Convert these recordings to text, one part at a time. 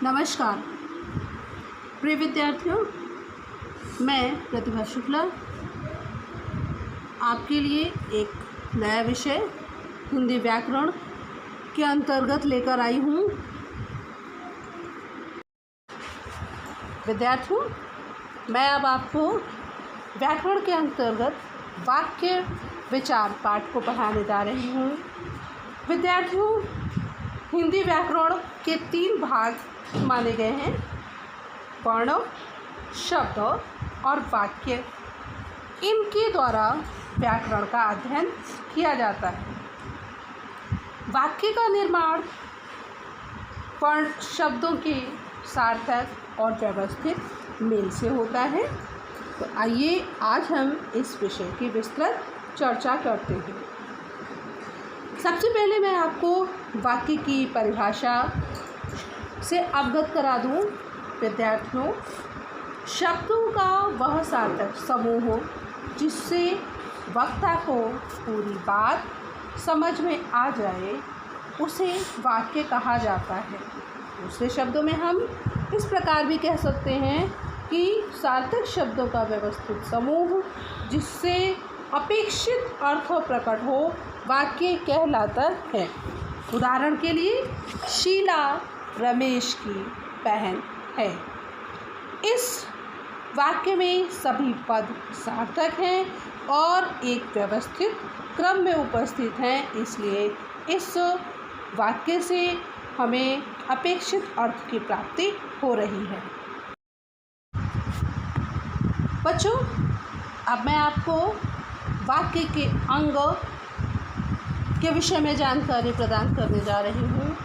नमस्कार प्रिय विद्यार्थियों, मैं प्रतिभा शुक्ला आपके लिए एक नया विषय हिंदी व्याकरण के अंतर्गत लेकर आई हूँ। विद्यार्थियों, मैं अब आपको व्याकरण के अंतर्गत वाक्य विचार पाठ को पढ़ाने जा रही हूँ। विद्यार्थियों, हिंदी व्याकरण के 3 भाग माने गए हैं: वर्ण, शब्द और वाक्य। इनके द्वारा व्याकरण का अध्ययन किया जाता है। वाक्य का निर्माण वर्ण शब्दों के सार्थक और व्यवस्थित मेल से होता है। तो आइए आज हम इस विषय की विस्तृत चर्चा करते हैं। सबसे पहले मैं आपको वाक्य की परिभाषा से अवगत करा दूं। विद्यार्थियों, शब्दों का वह सार्थक समूह हो जिससे वक्ता को पूरी बात समझ में आ जाए, उसे वाक्य कहा जाता है। दूसरे शब्दों में हम इस प्रकार भी कह सकते हैं कि सार्थक शब्दों का व्यवस्थित समूह जिससे अपेक्षित अर्थ प्रकट हो, वाक्य कहलाता है। उदाहरण के लिए, शीला रमेश की बहन है। इस वाक्य में सभी पद सार्थक हैं और एक व्यवस्थित क्रम में उपस्थित हैं, इसलिए इस वाक्य से हमें अपेक्षित अर्थ की प्राप्ति हो रही है। बच्चों, अब मैं आपको वाक्य के अंग के विषय में जानकारी प्रदान करने जा रही हूँ।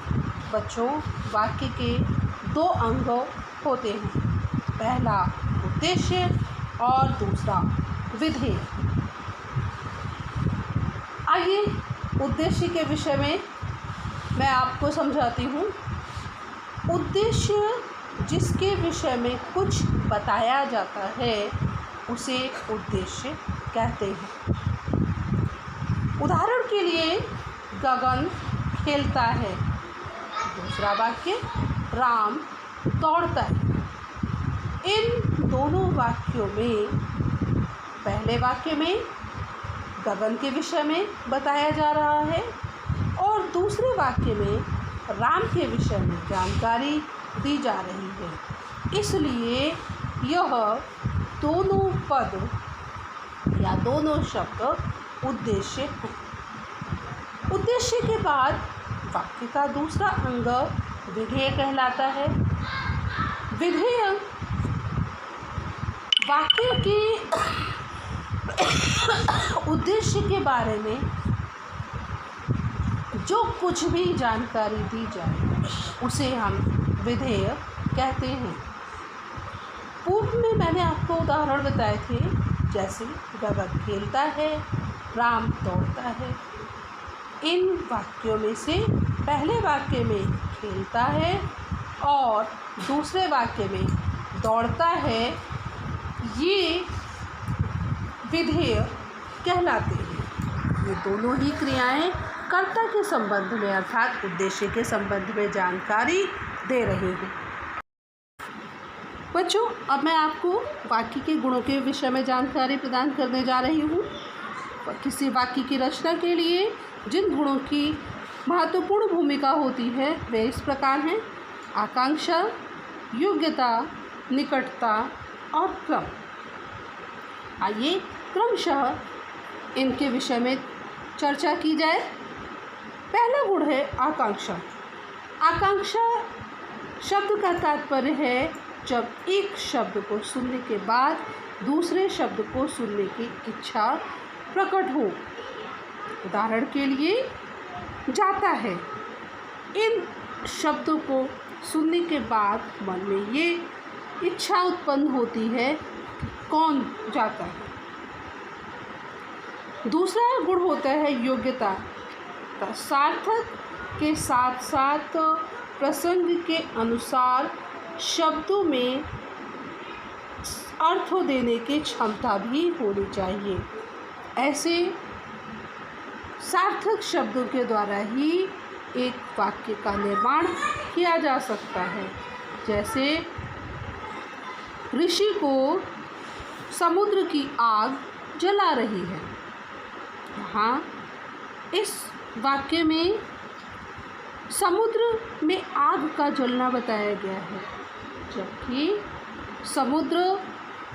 बच्चों, वाक्य के 2 अंग होते हैं। पहला उद्देश्य और दूसरा विधेय। आइए उद्देश्य के विषय में मैं आपको समझाती हूँ। उद्देश्य जिसके विषय में कुछ बताया जाता है उसे उद्देश्य कहते हैं। उदाहरण के लिए, गगन खेलता है। दूसरा वाक्य, राम दौड़ता है। इन दोनों वाक्यों में पहले वाक्य में गगन के विषय में बताया जा रहा है और दूसरे वाक्य में राम के विषय में जानकारी दी जा रही है। इसलिए यह दोनों पद या दोनों शब्द उद्देश्य हैं। उद्देश्य के बाद वाक्य का दूसरा अंग विधेय कहलाता है। विधेय वाक्य के उद्देश्य के बारे में जो कुछ भी जानकारी दी जाए उसे हम विधेय कहते हैं। पूर्व में मैंने आपको उदाहरण बताए थे, जैसे गगन खेलता है, राम दौड़ता है। इन वाक्यों में से पहले वाक्य में खेलता है और दूसरे वाक्य में दौड़ता है, ये विधेय कहलाते हैं। ये दोनों ही क्रियाएं कर्ता के संबंध में अर्थात उद्देश्य के संबंध में जानकारी दे रही हैं। बच्चों, अब मैं आपको वाक्य के गुणों के विषय में जानकारी प्रदान करने जा रही हूँ। किसी वाक्य की रचना के लिए जिन गुणों की महत्वपूर्ण भूमिका होती है वे इस प्रकार हैं: आकांक्षा, योग्यता, निकटता और क्रम। आइए क्रमशः इनके विषय में चर्चा की जाए। पहला गुण है आकांक्षा। आकांक्षा शब्द का तात्पर्य है जब एक शब्द को सुनने के बाद दूसरे शब्द को सुनने की इच्छा प्रकट हो। उदाहरण के लिए, जाता है। इन शब्दों को सुनने के बाद मन में ये इच्छा उत्पन्न होती है कि कौन जाता है। दूसरा गुण होता है योग्यता। सार्थक के साथ साथ प्रसंग के अनुसार शब्दों में अर्थ देने की क्षमता भी होनी चाहिए। ऐसे सार्थक शब्दों के द्वारा ही एक वाक्य का निर्माण किया जा सकता है। जैसे ऋषि को समुद्र की आग जला रही है। यहाँ इस वाक्य में समुद्र में आग का जलना बताया गया है, जबकि समुद्र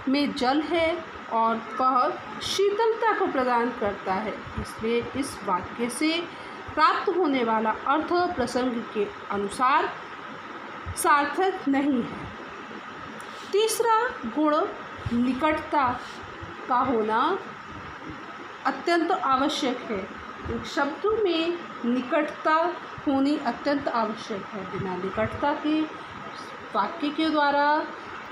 में जल है और वह शीतलता को प्रदान करता है, इसलिए इस वाक्य से प्राप्त होने वाला अर्थ प्रसंग के अनुसार सार्थक नहीं है। तीसरा गुण निकटता का होना अत्यंत आवश्यक है। इन शब्दों में निकटता होनी अत्यंत आवश्यक है। बिना निकटता के वाक्य के द्वारा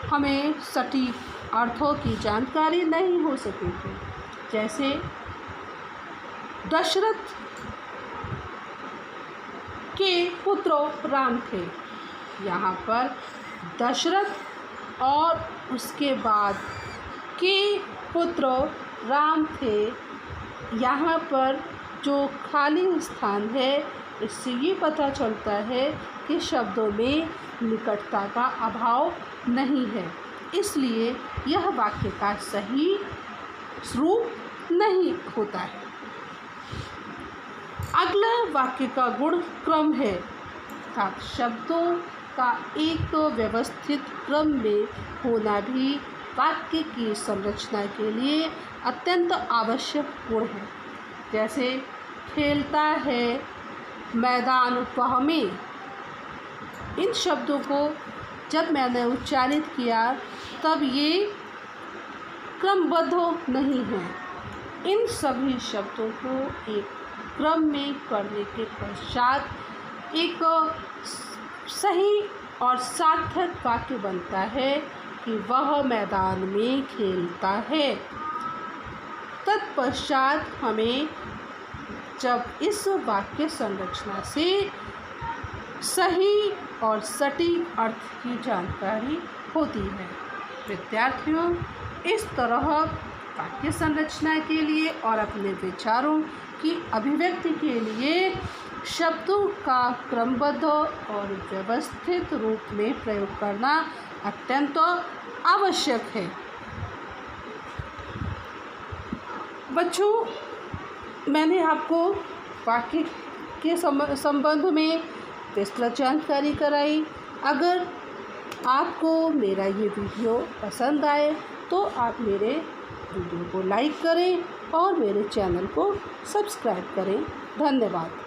हमें सटीक अर्थों की जानकारी नहीं हो सकेगी। जैसे दशरथ के पुत्र राम थे, यहाँ पर दशरथ और उसके बाद के पुत्र राम थे। यहाँ पर जो खाली स्थान है, इससे ये पता चलता है कि शब्दों में निकटता का अभाव नहीं है, इसलिए यह वाक्य का सही रूप नहीं होता है। अगला वाक्य का गुण क्रम है, अर्थात शब्दों का एक तो व्यवस्थित क्रम में होना भी वाक्य की संरचना के लिए अत्यंत आवश्यक गुण है। जैसे खेलता है, मैदान वह में, इन शब्दों को जब मैंने उच्चारित किया तब ये क्रमबद्ध नहीं है। इन सभी शब्दों को एक क्रम में करने के पश्चात एक सही और सार्थक वाक्य बनता है कि वह मैदान में खेलता है। तत्पश्चात हमें जब इस वाक्य संरचना से सही और सटीक अर्थ की जानकारी होती है। विद्यार्थियों, इस तरह वाक्य संरचना के लिए और अपने विचारों की अभिव्यक्ति के लिए शब्दों का क्रमबद्ध और व्यवस्थित रूप में प्रयोग करना अत्यंत आवश्यक है। बच्चों, मैंने आपको वाक्य के संबंध में विस्तृत जानकारी कराई। अगर आपको मेरा ये वीडियो पसंद आए तो आप मेरे वीडियो को लाइक करें और मेरे चैनल को सब्सक्राइब करें। धन्यवाद।